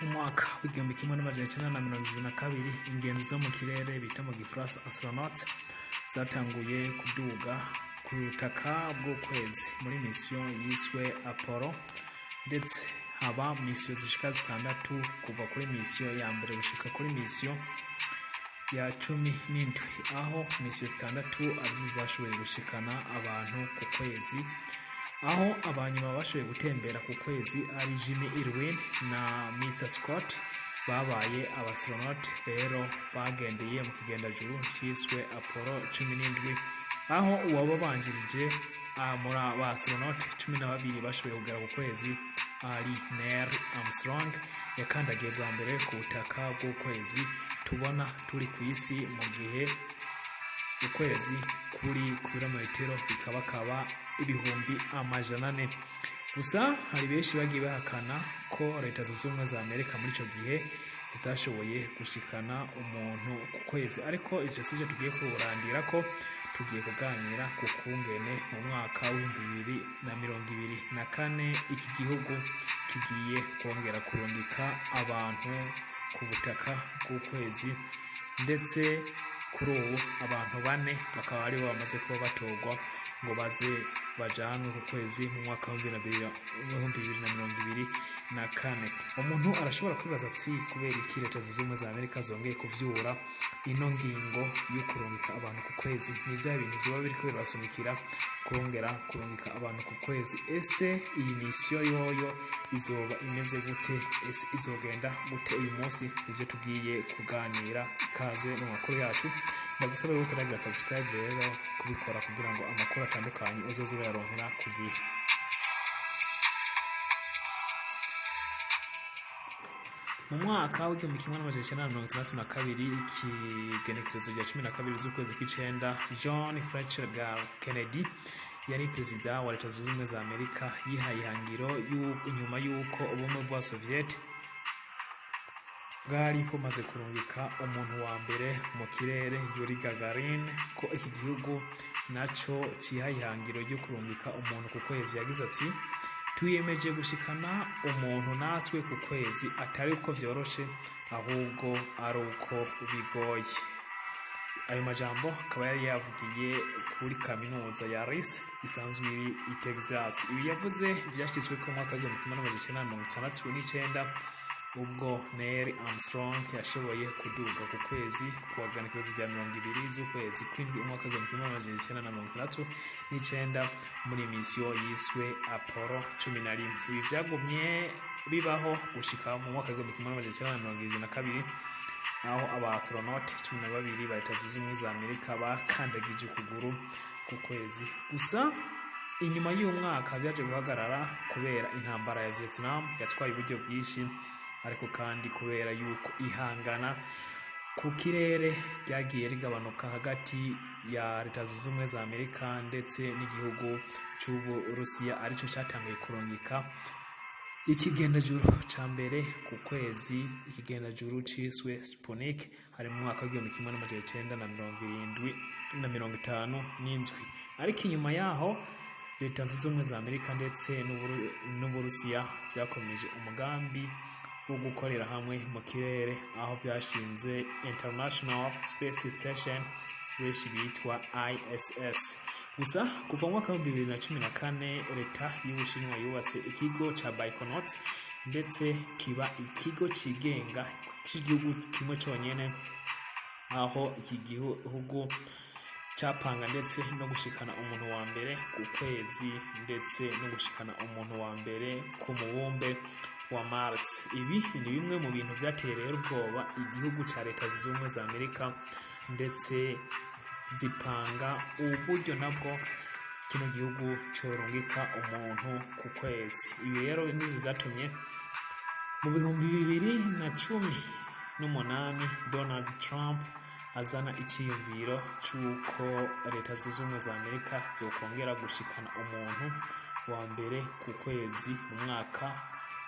Umwaka w'igihumbi kimwe n'amajana icenda na mirongo ibiri na kabiri ingenzi zo mu kirere bita mu gifaransa astronautes zatanguye kuduga ku butaka bw'ukwezi muri mission yiswe Apollo, ndetse haba mission zishika zitandatu kuva kuri mission ya mbere gushika kuri mission ya 17, aho mission zitandatu arizo zashoboye gushikana abantu ku kwezi, aho abanyuma bashoboye gutembera ku kwezi ari Jimmy Irwin na Mr Scott babaye abastronaute rero bagendeye mu kigendajuru cyiswe Apollo 17, aho uwababanjirije muri abastronaute 12 bashoboye kugera ku kwezi ari Neil Armstrong yakandagiye bwa mbere ku butaka bw'ukwezi tubona turi ku isi, mu gihe ukwezi kuri ku birometero bikabakaba ibihumbi amajana 4. Gusa hari benshi bagiye bahakana ko leta zunze ubumwe za Amerika muri icyo gihe zitashoboye gushikana umuntu ku kwezi, ariko icyo sije tugiye kurandira ko tugiye kuganira ku kungene mu mwaka w'2024 iki gihugu kigiye kongera kurungika abantu ku butaka bw'ukwezi, ndetse kuri ubu abantu 4 bakaba ari bo bamaze kuba batogwa ngo baze bajanwe ku kwezi mu mwaka wa 2024. Umuntu arashobora kwibaza ati kubera iki leta zunze ubumwe za Amerika zongeye kuvyura ino ngingo yo kurungika abantu ku kwezi? Ni bya bintu byoba biriko birasumikira kongera kurungika abantu ku kwezi. Ese iyi mission yoyo izoba imeze gute? Ese izogenda gute? Uyu munsi ivyo tugiye kuganira. Ikaze mu makuru yacu, ndagusaba rero utaragira subscribe rero kubikora kugira ngo amakuru atandukanye uzoze urayaronkera ku gihe. Mu mwaka w'igihumbi kimwe n'amajana icenda na mirongo itandatu na kabiri ikigenekerezo rya 12 z'ukwezi kw'icenda, John Fitzgerald Kennedy yari perezida wa leta zunze ubumwe za Amerika yihaye ihangiro inyuma y'uko ubumwe bwa Soviet bwari bumaze kurungika umuntu wa mbere mu kirere Yuri Gagarin, ko iki gihugu naco cihaye ihangiro ryo kurungika umuntu ku kwezi. Yagize ati twiyemeje gushikana umuntu natwe ku kwezi, atari uko vyoroshe ahubwo ari uko bigoye. Ayo majambo akaba yari yavugiye kuri kaminuza ya Rice isanzwe iri i Texas. Ibi yavuze vyashitswe ko mu mwaka w'igihumbi kimwe n'amajana icenda na mirongo itandatu n'icenda ubwo Neil Armstrong yashoboye kuduga ku kwezi ku ganekerezo rya 20 z'ukwezi kw'indwi umwaka w'igihumbi kimwe n'amajana icenda na mirongo itandatu n'icenda muri mission yiswe Apollo 11. Ibi vyagumye bibaho gushika mu mwaka w'igihumbi kimwe n'amajana icenda na mirongo irindwi na kabiri, aho abastronaute 12 ba leta zunze ubumwe za Amerika bakandagije ukuguru ku kwezi. Gusa inyuma y'umwaka byaje guhagarara kubera intambara ya Vietnam yatwaye uburyo bwinshi, ariko kandi kubera yuko ihangana ku kirere ryagiye rigabanuka hagati ya leta zunze ubumwe za Amerika ndetse n'igihugu c'Uburusiya, arico cyatanguye kurungika ikigendajuru ca mbere ku kwezi. Ikigendajuru ciswe Sputnik hari mu mwaka w'igihumbi kimwe n'amajana icenda na mirongo itanu n'indwi, ariko inyuma yaho leta zunze ubumwe za Amerika ndetse n'Uburusiya vyakomeje umugambi wo gukorera hamwe mu kirere, aho vyashinze International Space Station benshi bitwa ISS. Gusa kuva mu mwaka wa 2014 leta y'Ubushinwa yubatse ikigo ca Baikonauts, ndetse kiba ikigo cigenga cy'igihugu kimwe cyonyene, aho iki gihugu capanga ndetse no gushikana umuntu wa mbere ku kwezi, ndetse no gushikana umuntu wa mbere ku mubumbe wa Mars. Ibi ni bimwe mu bintu vyatereye ubwoba igihugu ca leta zunze ubumwe za Amerika, ndetse zipanga uburyo nabwo kino gihugu corungika umuntu ku kwezi. Ibi rero nizo zatumye mu 2018 Donald Trump azana iciyumviro c'uko leta zunze ubumwe za Amerika zokongera gushikana umuntu wa mbere ku kwezi mu mwaka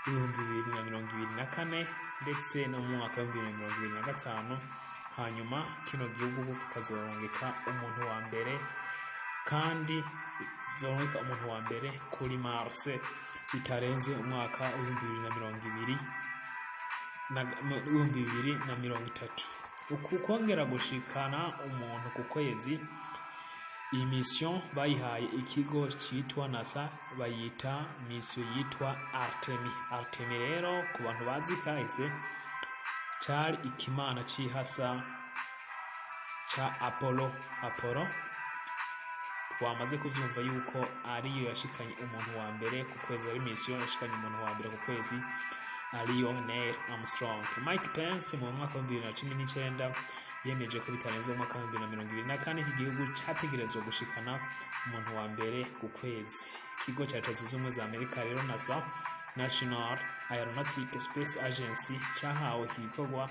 w'ibihumbi 2024 ndetse no mu mwaka wa 2025. Hanyuma kino gihugu kikazorungika umuntu wa mbere, kandi zorungika umuntu wa mbere kuri Mars bitarenze umwaka wa 2020 2030. Uku kwongera gushikana umuntu ku kwezi, iyi mission bayihaye ikigo cyitwa NASA, bayita mission yitwa Artemi rero ku bantu bazi kahise cyari ikimana cyihasa cha Apollo twamaze kuvyumva yuko ariyo yashikanye umuntu wa mbere ku kwezi, ari mission yashikanye umuntu wa mbere ku kwezi ariyo Neil Armstrong. Mike Pence mu mwaka wa 2019 yemeje ko bitarenze mu mwaka wa 2024 iki gihugu cyategerezwa gushikana umuntu wa mbere ku kwezi. Ikigo cya Leta Zunze Ubumwe za Amerika rero NASA, National Aeronautic Space Agency, cyahawe iki gikorwa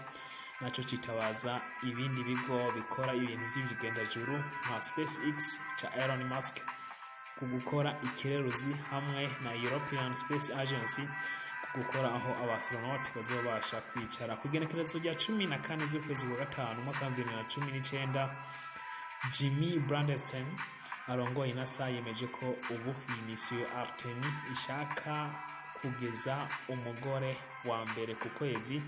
naco kitabaza ibindi bigo bikora ibintu by'ibigendajuru nka SpaceX cya Elon Musk ku gukora ikireruzi, hamwe na European Space Agency gukora aho abastronaut bazobasha kwicara. Ku igenekerezo rya 14 z'ukwezi kwa gatanu mwaka wa 2019, Jimmy Brandenstein arongoye NASA yemeje ko ubu iyi mission Artemis ishaka kugeza umugore wa mbere ku kwezi.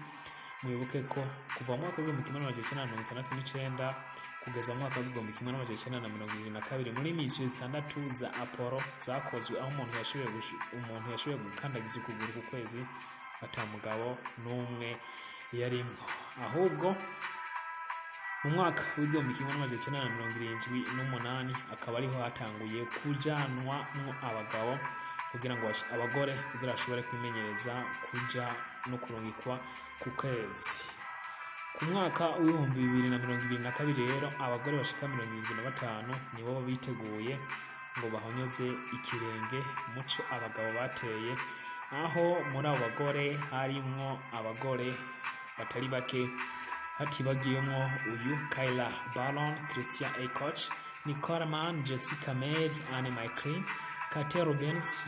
Mwibuke ko kuva mu mwaka wa 1969 kugeza mu mwaka wa 1922 muri mission zitandatu za Apollo zakozwe, aho umuntu yashoboye gukandagiza ukuguru ku kwezi atamugabo n'umwe yarimo. Ahubwo mu mwaka wa 1978 akaba ariho hatanguye kujanwa abagabo kugira ngo abagore kugira bashobore kwimenyereza kuja no kurungikwa ku kwezi. Ku mwaka wa 2022 rero abagore bashika 75 nibo biteguye ngo bahonyoze ikirenge muco abagabo bateye, aho muri abo bagore harimo abagore batari bake hatibagiyemo uyu Kyla Ballon, Christian Eikoch, Nicole Mann, Jessica Mary, Anne Michael, Kate Robbins,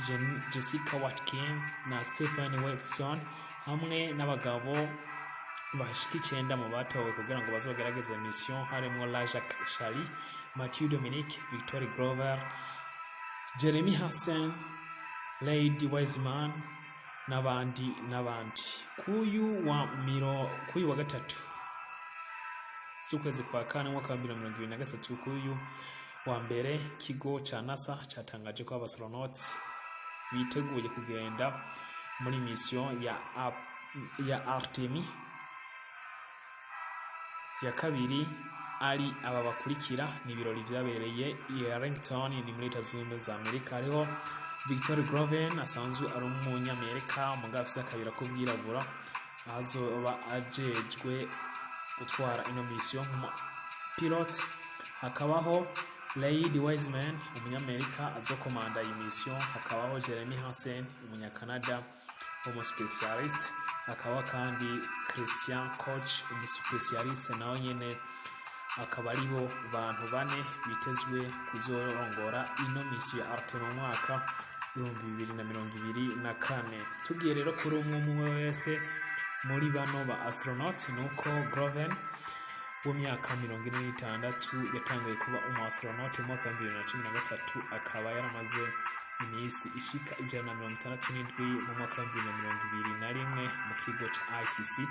Jessica Watkins na Stephen Wilson, hamwe n'abagabo bashika 9 mu batowe kugira ngo bazogerageze mission, harimo Laja Shari, Matthew Dominic, Victoria Grover, Jeremy Hassan, Lady Wiseman n'abandi. Kuyu wa gatatu z'ukwezi kwa kane mwaka wa 2023, kuyu wa mbere kigo cha NASA cyatangaje ko abastronauts biteguye kugenda muri mission ya Artemis. Ya kabiri ari aba bakurikira, ni ibirori byabereye i Arlington ni muri Leta Zunze Ubumwe za Amerika. Hariho Victoria Groven asanzwe ari umunyamerika mugafisa akabira ko bwirabura, azoba ajejwe gutwara ino mission pilot. Hakabaho Lady Wiseman umunyamerika azokomanda iyi mission. Hakabaho Jeremy Hansen umunyakanada umuspecialist. Hakabaho kandi Christian Koch umuspecialist nawe nyene. Akaba aribo bantu bane bitezwe kuzorongora ino mission ya Artemis mu mwaka 2024. Tugiye rero kuri umwe wese muri bano ba astronauts, nuko Groven w'imyaka 46 yatangiye kuba astronaut mu mwaka wa 2013, akaba yaramaze iminsi ishika 167 mu mwaka wa 2021 mu kigo cha ICC.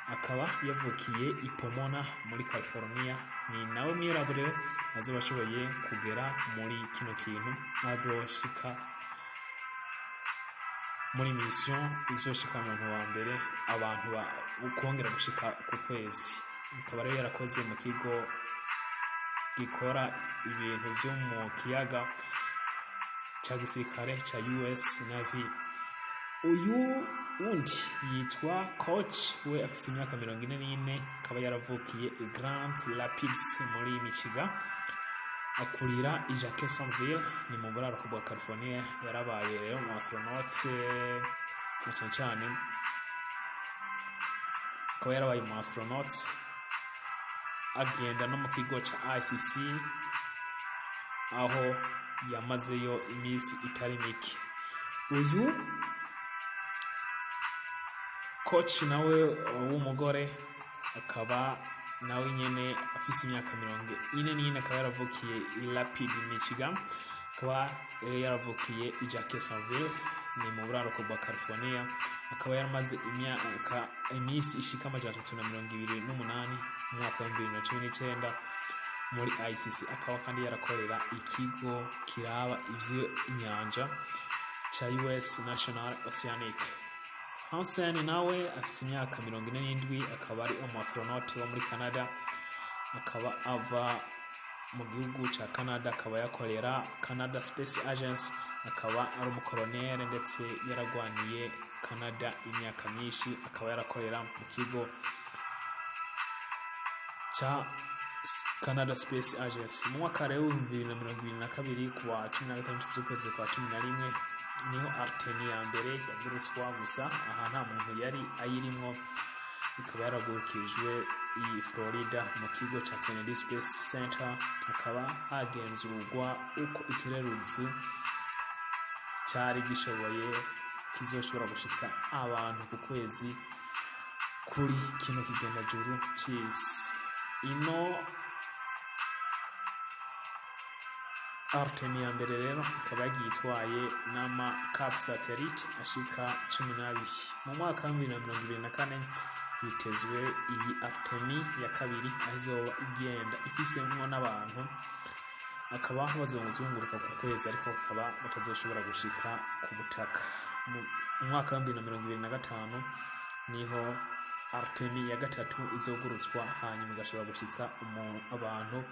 Akaba yavukiye i Pomona muri California. Ni nawe mwirabure azobashoboye kugera muri kino kintu, azoshika muri mission izoshika umuntu wa mbere abantu kwongera gushika ku kwezi. Akaba rero yarakoze mu kigo gikora ibintu byo mu kiyaga cya gisirikare cya US Navy. Uyu wundi yitwa Coach, we afise imyaka 44, akaba yaravukiye i Grand Rapids muri Michigan, akurira i Jacksonville ni mu buraruko bwa California. Yarabaye rero mu astronauts cyane, akaba yarabaye mu astronauts agenda no mu kigo cha ICC, aho yamazeyo iminsi itari mike. Uyu Coach nawe w'umugore akaba nawe nyene afise imyaka 44, akaba yaravukiye i Rapid Michigan. akaba yaravukiye i Jacksonville ni mu buraruko bwa California. Akaba yaramaze iminsi ishika 328 mu mwaka wa 2019 muri ICC. Akaba kandi yarakorera ikigo kiraba ivyo inyanja cha US National Oceanic. Hansen nawe afise imyaka 47, akaba ari umustronaut wo muri Canada. Akaba ava mu gihugu ca Canada, akaba yakorera Canada Space Agency. Akaba ari umukoloneli ndetse yaragwaniye Canada imyaka myinshi. Akaba yarakorera mu kigo cha Canada Space Agency. Mu mwaka wa 2022 kuwa 16 z'ukwezi kwa 11 niho Artemis ya mbere yagurutswa, gusa aha nta muntu yari ayirimwo. Ikaba yaragukirijwe i Florida mu kigo cha Kennedy Space Center. Akaba hagenzurwa uko ikireruzi cyari gishoboye kizoshobora gushitsa abantu ku kwezi kuri kino kigenda juru c'isi. Ino Artemis ya mbere rero ikaba yagitwaye n'ama cap satellite ashika 12. Mu mwaka wa 2024 hitezwe iyi Artemis ya kabiri ahizoba igenda ifisemwo n'abantu. Akaba bazozunguruka ku kwezi ariko akaba batazoshobora gushika ku butaka. Mu mwaka wa 2025 niho Artemis ya gatatu izogurutswa, hanyuma igashobora gushitsa abantu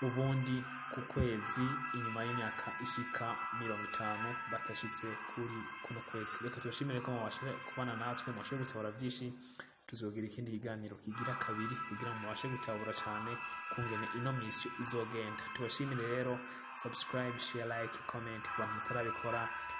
ubundi ku kwezi inyuma y'imyaka ishika 50 batashitse kuri kuno kwezi. Reka tubashimire ko mubashe kubana natwe, mubashe gutabura vyinshi. Tuzogira ikindi kiganiro kigira kabiri kugira ngo mubashe gutabura cyane kungene ino mission izogenda. Tubashimire rero, subscribe, share, like, comment ku bantu mutarabikora.